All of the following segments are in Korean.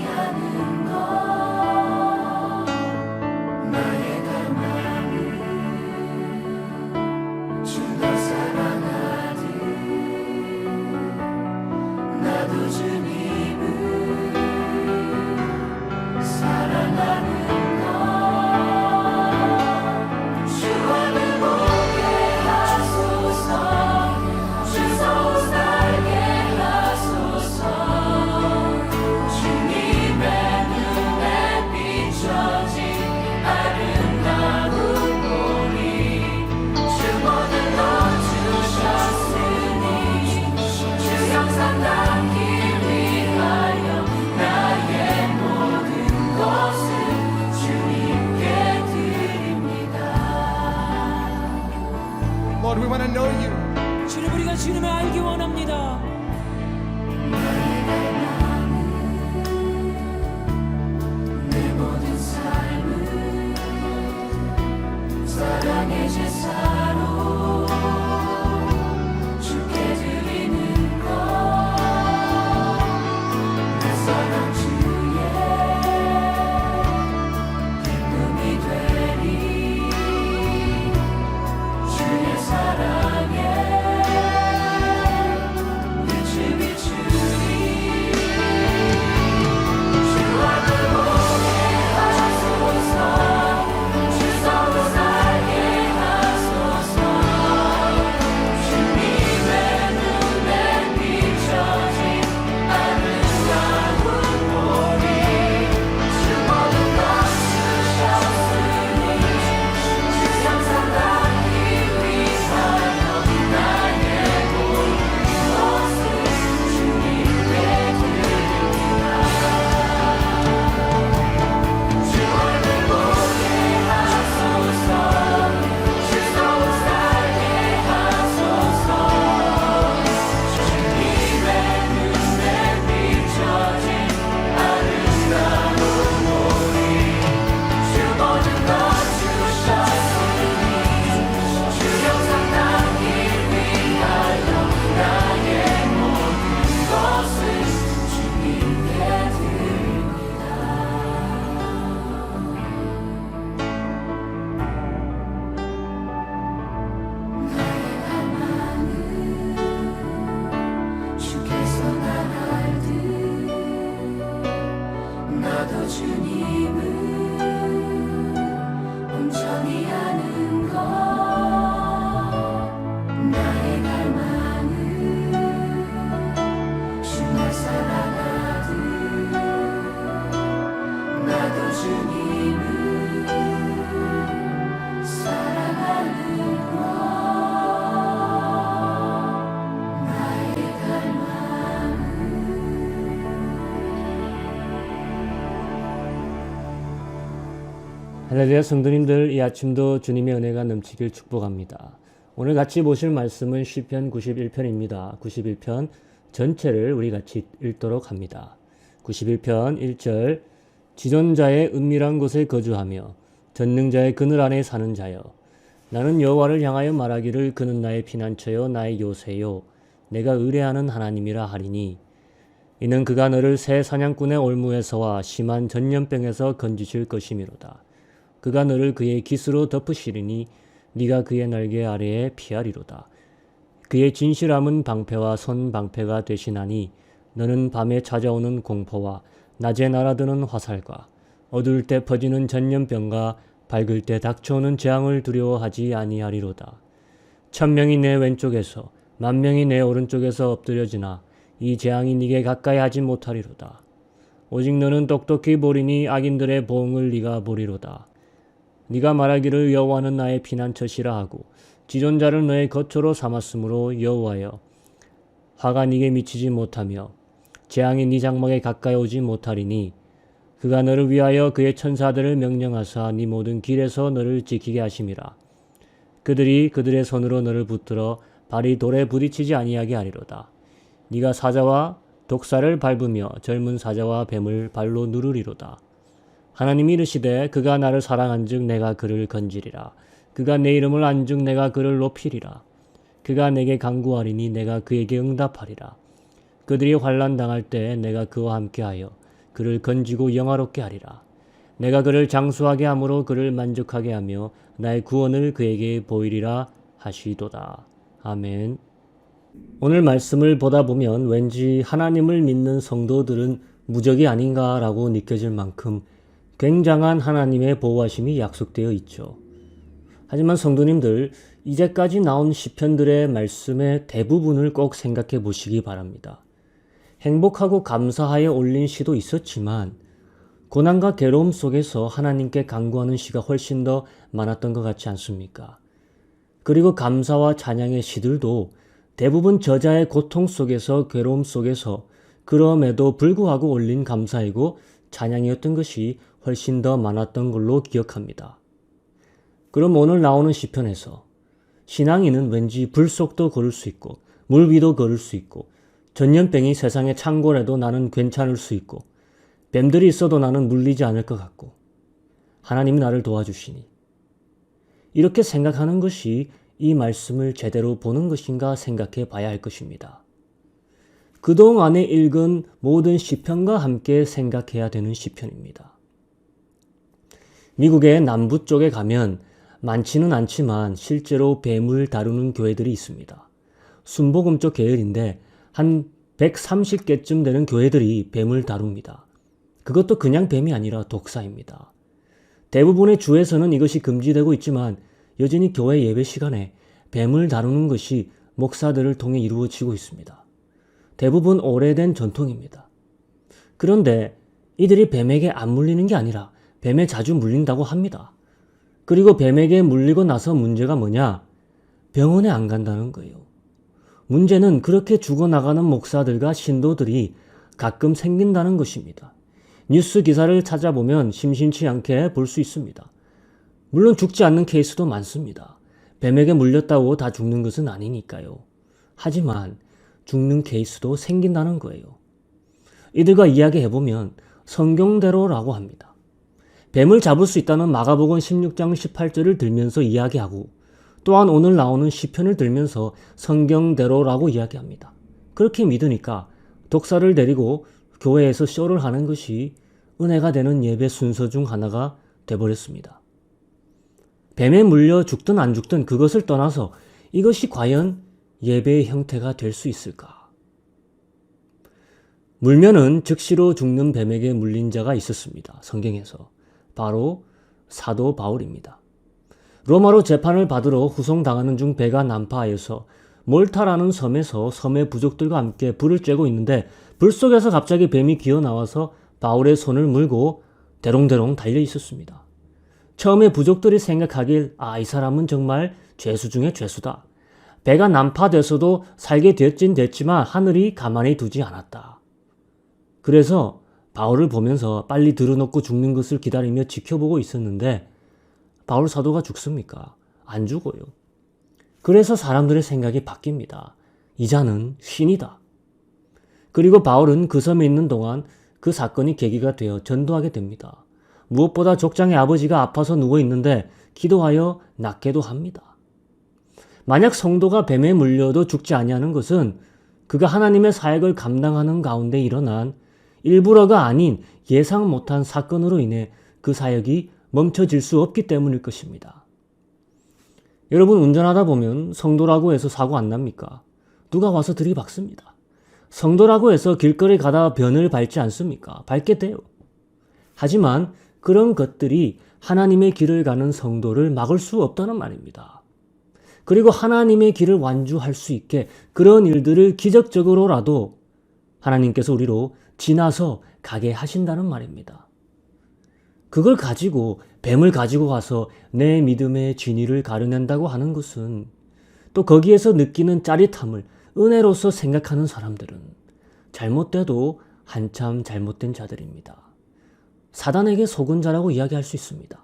하는 것 나의 갈망은 주가 사랑하듯 나도 주님을 사랑하는 것 주와를 보게 하소서 주 성 살게 하소서 주님의 눈에 비춰진 아름다운 보리 주 모든 것 주셨으니 주 형상 닿기 위하여 나의 모든 것을 주님께 드립니다. Lord, we want to know you. 주님, 우리가 주님을 알기 원합니다. 나의 갈망은 내 모든 삶을 사랑의 제사로 주께 드리는 것 내 사랑 주의 기쁨이 되리 주의 사랑에 빛을 비추리 주와를 보게 하소서 주 성 살게 하소서 주님의 눈에 비춰진 아름다운 보리 주 모든 것 주셨으니 주 형상 닿기 위하여 나의 모든 것을 주님께 드립니다. 주와를 보게 하소서 주 성 살게 하소서 주님의 눈에 비춰진 아름다운 보리 주 모든 것 주셨으니 주 형상 닿기 위하여 나의 모든 것을 주님께 드립니다. 나의 갈망은 주께서 날 알듯 나도 주님을 온전히 아는 것 나의 갈망은 주날 사랑하듯 나도 주님을 사랑하는 것 나의 갈망은 할렐루야 성도님들, 이 아침도 주님의 은혜가 넘치길 축복합니다. 오늘 같이 보실 말씀은 시편 91편입니다. 91편 전체를 우리 같이 읽도록 합니다. 91편 1절 지존자의 은밀한 곳에 거주하며 전능자의 그늘 안에 사는 자여 나는 여호와를 향하여 말하기를 그는 나의 피난처요 나의 요새요 내가 의뢰하는 하나님이라 하리니 이는 그가 너를 새 사냥꾼의 올무에서와 심한 전염병에서 건지실 것이미로다. 그가 너를 그의 깃으로 덮으시리니 네가 그의 날개 아래에 피하리로다. 그의 진실함은 방패와 손방패가 되시나니 너는 밤에 찾아오는 공포와 낮에 날아드는 화살과 어두울 때 퍼지는 전염병과 밝을 때 닥쳐오는 재앙을 두려워하지 아니하리로다. 1000명이 내 왼쪽에서 10,000명이 내 오른쪽에서 엎드려지나 이 재앙이 네게 가까이 하지 못하리로다. 오직 너는 똑똑히 보리니 악인들의 보응을 네가 보리로다. 네가 말하기를 여호와는 나의 피난처시라 하고 지존자를 너의 거처로 삼았으므로 여호와여 화가 네게 미치지 못하며 재앙이 네 장막에 가까이 오지 못하리니 그가 너를 위하여 그의 천사들을 명령하사 네 모든 길에서 너를 지키게 하심이라. 그들이 그들의 손으로 너를 붙들어 발이 돌에 부딪히지 아니하게 하리로다. 네가 사자와 독사를 밟으며 젊은 사자와 뱀을 발로 누르리로다. 하나님이 이르시되 그가 나를 사랑한즉 내가 그를 건지리라. 그가 내 이름을 안즉 내가 그를 높이리라. 그가 내게 간구하리니 내가 그에게 응답하리라. 그들이 환난 당할 때 내가 그와 함께하여 그를 건지고 영화롭게 하리라. 내가 그를 장수하게 함으로 그를 만족하게 하며 나의 구원을 그에게 보이리라 하시도다. 아멘. 오늘 말씀을 보다 보면 왠지 하나님을 믿는 성도들은 무적이 아닌가라고 느껴질 만큼 굉장한 하나님의 보호하심이 약속되어 있죠. 하지만 성도님들, 이제까지 나온 시편들의 말씀의 대부분을 꼭 생각해 보시기 바랍니다. 행복하고 감사하여 올린 시도 있었지만 고난과 괴로움 속에서 하나님께 간구하는 시가 훨씬 더 많았던 것 같지 않습니까? 그리고 감사와 찬양의 시들도 대부분 저자의 고통 속에서 괴로움 속에서 그럼에도 불구하고 올린 감사이고 찬양이었던 것이 훨씬 더 많았던 걸로 기억합니다. 그럼 오늘 나오는 시편에서 신앙인은 왠지 불 속도 걸을 수 있고 물 위도 걸을 수 있고 전염병이 세상에 창궐해도 나는 괜찮을 수 있고 뱀들이 있어도 나는 물리지 않을 것 같고 하나님이 나를 도와주시니 이렇게 생각하는 것이 이 말씀을 제대로 보는 것인가 생각해 봐야 할 것입니다. 그동안에 읽은 모든 시편과 함께 생각해야 되는 시편입니다. 미국의 남부 쪽에 가면 많지는 않지만 실제로 뱀을 다루는 교회들이 있습니다. 순복음쪽 계열인데 한 130개쯤 되는 교회들이 뱀을 다룹니다. 그것도 그냥 뱀이 아니라 독사입니다. 대부분의 주에서는 이것이 금지되고 있지만 여전히 교회 예배 시간에 뱀을 다루는 것이 목사들을 통해 이루어지고 있습니다. 대부분 오래된 전통입니다. 그런데 이들이 뱀에게 안 물리는 게 아니라 뱀에 자주 물린다고 합니다. 그리고 뱀에게 물리고 나서 문제가 뭐냐? 병원에 안 간다는 거예요. 문제는 그렇게 죽어나가는 목사들과 신도들이 가끔 생긴다는 것입니다. 뉴스 기사를 찾아보면 심심치 않게 볼 수 있습니다. 물론 죽지 않는 케이스도 많습니다. 뱀에게 물렸다고 다 죽는 것은 아니니까요. 하지만 죽는 케이스도 생긴다는 거예요. 이들과 이야기해보면 성경대로라고 합니다. 뱀을 잡을 수 있다는 마가복음 16장 18절을 들면서 이야기하고 또한 오늘 나오는 시편을 들면서 성경대로라고 이야기합니다. 그렇게 믿으니까 독사를 데리고 교회에서 쇼를 하는 것이 은혜가 되는 예배 순서 중 하나가 돼버렸습니다. 뱀에 물려 죽든 안 죽든 그것을 떠나서 이것이 과연 예배의 형태가 될 수 있을까? 물면은 즉시로 죽는 뱀에게 물린 자가 있었습니다. 성경에서. 바로 사도 바울입니다. 로마로 재판을 받으러 후송당하는 중 배가 난파하여서 몰타라는 섬에서 섬의 부족들과 함께 불을 쬐고 있는데 불 속에서 갑자기 뱀이 기어나와서 바울의 손을 물고 대롱대롱 달려 있었습니다. 처음에 부족들이 생각하길 이 사람은 정말 죄수 중에 죄수다. 배가 난파돼서도 살게 됐진 됐지만 하늘이 가만히 두지 않았다. 그래서 바울을 보면서 빨리 들어놓고 죽는 것을 기다리며 지켜보고 있었는데 바울 사도가 죽습니까? 안 죽어요. 그래서 사람들의 생각이 바뀝니다. 이 자는 신이다. 그리고 바울은 그 섬에 있는 동안 그 사건이 계기가 되어 전도하게 됩니다. 무엇보다 족장의 아버지가 아파서 누워있는데 기도하여 낫게도 합니다. 만약 성도가 뱀에 물려도 죽지 아니하는 것은 그가 하나님의 사역을 감당하는 가운데 일어난 일부러가 아닌 예상 못한 사건으로 인해 그 사역이 멈춰질 수 없기 때문일 것입니다. 여러분, 운전하다 보면 성도라고 해서 사고 안 납니까? 누가 와서 들이박습니다. 성도라고 해서 길거리 가다 변을 밟지 않습니까? 밟게 돼요. 하지만 그런 것들이 하나님의 길을 가는 성도를 막을 수 없다는 말입니다. 그리고 하나님의 길을 완주할 수 있게 그런 일들을 기적적으로라도 하나님께서 우리로 지나서 가게 하신다는 말입니다. 그걸 가지고 뱀을 가지고 와서 내 믿음의 진위를 가려낸다고 하는 것은 또 거기에서 느끼는 짜릿함을 은혜로서 생각하는 사람들은 잘못돼도 한참 잘못된 자들입니다. 사단에게 속은 자라고 이야기할 수 있습니다.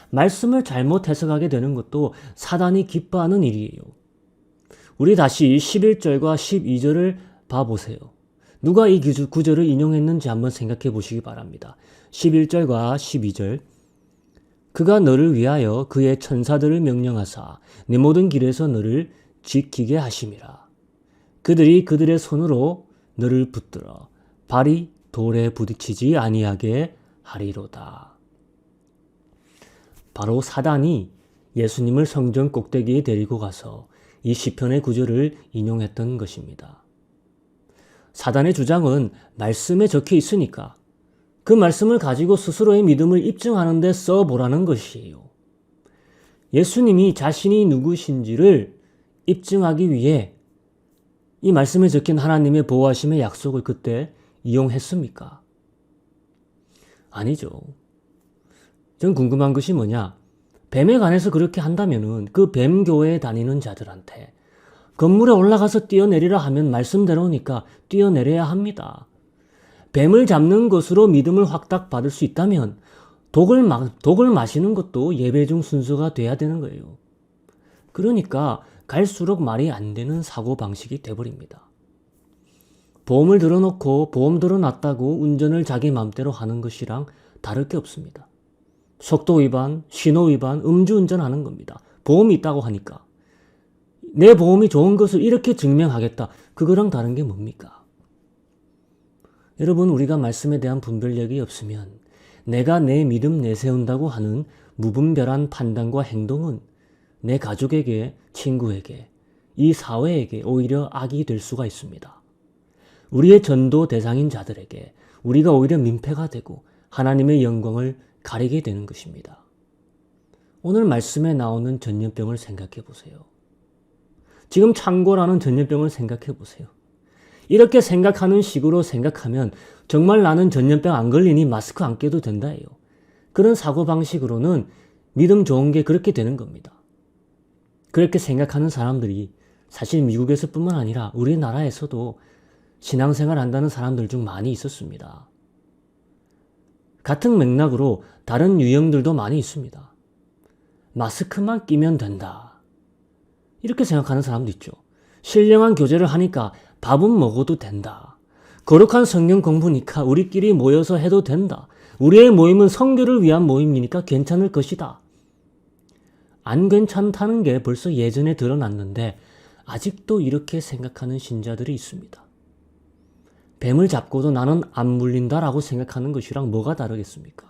말씀을 잘못 해석하게 되는 것도 사단이 기뻐하는 일이에요. 우리 다시 11절과 12절을 봐보세요. 누가 이 구절을 인용했는지 한번 생각해 보시기 바랍니다. 11절과 12절. 그가 너를 위하여 그의 천사들을 명령하사 네 모든 길에서 너를 지키게 하심이라. 그들이 그들의 손으로 너를 붙들어 발이 돌에 부딪히지 아니하게 하리로다. 바로 사단이 예수님을 성전 꼭대기에 데리고 가서 이 시편의 구절을 인용했던 것입니다. 사단의 주장은 말씀에 적혀 있으니까 그 말씀을 가지고 스스로의 믿음을 입증하는 데 써보라는 것이에요. 예수님이 자신이 누구신지를 입증하기 위해 이 말씀에 적힌 하나님의 보호하심의 약속을 그때 이용했습니까? 아니죠. 전 궁금한 것이 뭐냐? 뱀에 관해서 그렇게 한다면은 그 뱀교회에 다니는 자들한테 건물에 올라가서 뛰어내리라 하면 말씀대로니까 뛰어내려야 합니다. 뱀을 잡는 것으로 믿음을 확답 받을 수 있다면 독을 마시는 것도 예배 중 순서가 돼야 되는 거예요. 그러니까 갈수록 말이 안 되는 사고방식이 돼버립니다. 보험을 들어놓고 보험 들어놨다고 운전을 자기 맘대로 하는 것이랑 다를 게 없습니다. 속도 위반, 신호 위반, 음주운전하는 겁니다. 보험이 있다고 하니까. 내 보험이 좋은 것을 이렇게 증명하겠다. 그거랑 다른 게 뭡니까? 여러분, 우리가 말씀에 대한 분별력이 없으면 내가 내 믿음 내세운다고 하는 무분별한 판단과 행동은 내 가족에게, 친구에게, 이 사회에게 오히려 악이 될 수가 있습니다. 우리의 전도 대상인 자들에게 우리가 오히려 민폐가 되고 하나님의 영광을 가리게 되는 것입니다. 오늘 말씀에 나오는 전염병을 생각해 보세요. 지금 창고라는 전염병을 생각해 보세요. 이렇게 생각하는 식으로 생각하면 정말 나는 전염병 안 걸리니 마스크 안 껴도 된다예요. 그런 사고방식으로는 믿음 좋은 게 그렇게 되는 겁니다. 그렇게 생각하는 사람들이 사실 미국에서 뿐만 아니라 우리나라에서도 신앙생활 한다는 사람들 중 많이 있었습니다. 같은 맥락으로 다른 유형들도 많이 있습니다. 마스크만 끼면 된다. 이렇게 생각하는 사람도 있죠. 신령한 교제를 하니까 밥은 먹어도 된다. 거룩한 성경 공부니까 우리끼리 모여서 해도 된다. 우리의 모임은 성교를 위한 모임이니까 괜찮을 것이다. 안 괜찮다는 게 벌써 예전에 드러났는데 아직도 이렇게 생각하는 신자들이 있습니다. 뱀을 잡고도 나는 안 물린다라고 생각하는 것이랑 뭐가 다르겠습니까?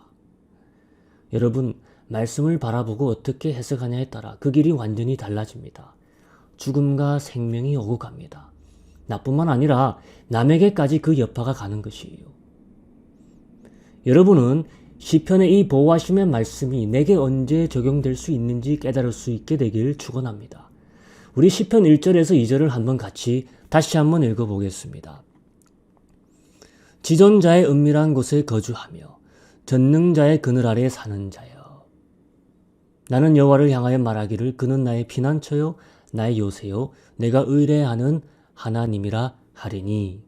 여러분, 말씀을 바라보고 어떻게 해석하냐에 따라 그 길이 완전히 달라집니다. 죽음과 생명이 오고 갑니다. 나뿐만 아니라 남에게까지 그 여파가 가는 것이에요. 여러분은 시편의 이 보호하심의 말씀이 내게 언제 적용될 수 있는지 깨달을 수 있게 되길 축원합니다. 우리 시편 1절에서 2절을 한번 같이 다시 한번 읽어보겠습니다. 지존자의 은밀한 곳에 거주하며 전능자의 그늘 아래에 사는 자여. 나는 여호와를 향하여 말하기를 그는 나의 피난처요 나의 요새요 내가 의뢰하는 하나님이라 하리니.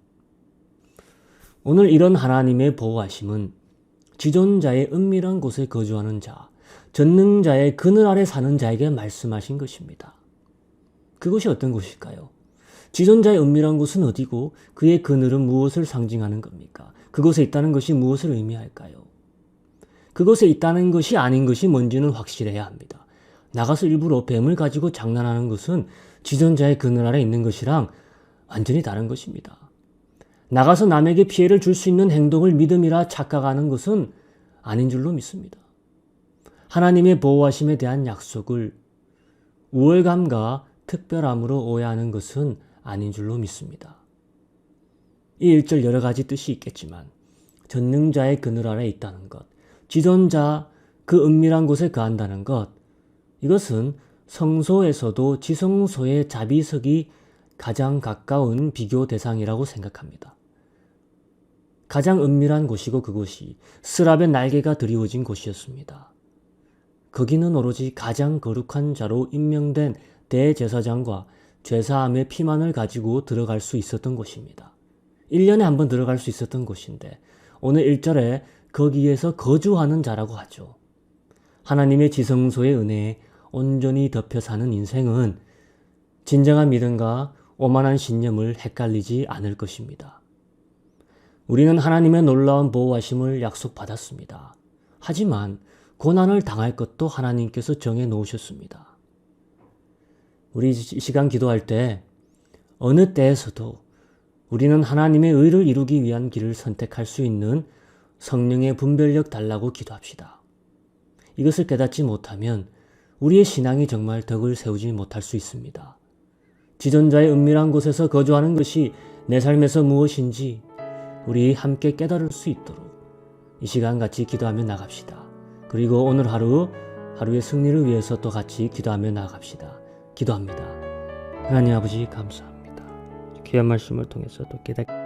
오늘 이런 하나님의 보호하심은 지존자의 은밀한 곳에 거주하는 자, 전능자의 그늘 아래 사는 자에게 말씀하신 것입니다. 그것이 어떤 곳일까요? 지존자의 은밀한 곳은 어디고 그의 그늘은 무엇을 상징하는 겁니까? 그곳에 있다는 것이 무엇을 의미할까요? 그곳에 있다는 것이 아닌 것이 뭔지는 확실해야 합니다. 나가서 일부러 뱀을 가지고 장난하는 것은 지존자의 그늘 아래 있는 것이랑 완전히 다른 것입니다. 나가서 남에게 피해를 줄 수 있는 행동을 믿음이라 착각하는 것은 아닌 줄로 믿습니다. 하나님의 보호하심에 대한 약속을 우월감과 특별함으로 오해하는 것은 아닌 줄로 믿습니다. 이 1절 여러 가지 뜻이 있겠지만 전능자의 그늘 아래 있다는 것, 지존자 그 은밀한 곳에 거한다는 것, 이것은 성소에서도 지성소의 자비석이 가장 가까운 비교 대상이라고 생각합니다. 가장 은밀한 곳이고 그곳이 스랍의 날개가 드리워진 곳이었습니다. 거기는 오로지 가장 거룩한 자로 임명된 대제사장과 죄사함의 피만을 가지고 들어갈 수 있었던 곳입니다. 1년에 한 번 들어갈 수 있었던 곳인데 오늘 1절에 거기에서 거주하는 자라고 하죠. 하나님의 지성소의 은혜에 온전히 덮여 사는 인생은 진정한 믿음과 오만한 신념을 헷갈리지 않을 것입니다. 우리는 하나님의 놀라운 보호하심을 약속받았습니다. 하지만 고난을 당할 것도 하나님께서 정해 놓으셨습니다. 우리 이 시간 기도할 때 어느 때에서도 우리는 하나님의 의를 이루기 위한 길을 선택할 수 있는 성령의 분별력 달라고 기도합시다. 이것을 깨닫지 못하면 우리의 신앙이 정말 덕을 세우지 못할 수 있습니다. 지존자의 은밀한 곳에서 거주하는 것이 내 삶에서 무엇인지 우리 함께 깨달을 수 있도록 이 시간 같이 기도하며 나갑시다. 그리고 오늘 하루의 승리를 위해서 또 같이 기도하며 나갑시다. 기도합니다. 하나님 아버지 감사합니다. 귀한 말씀을 통해서 또 깨닫게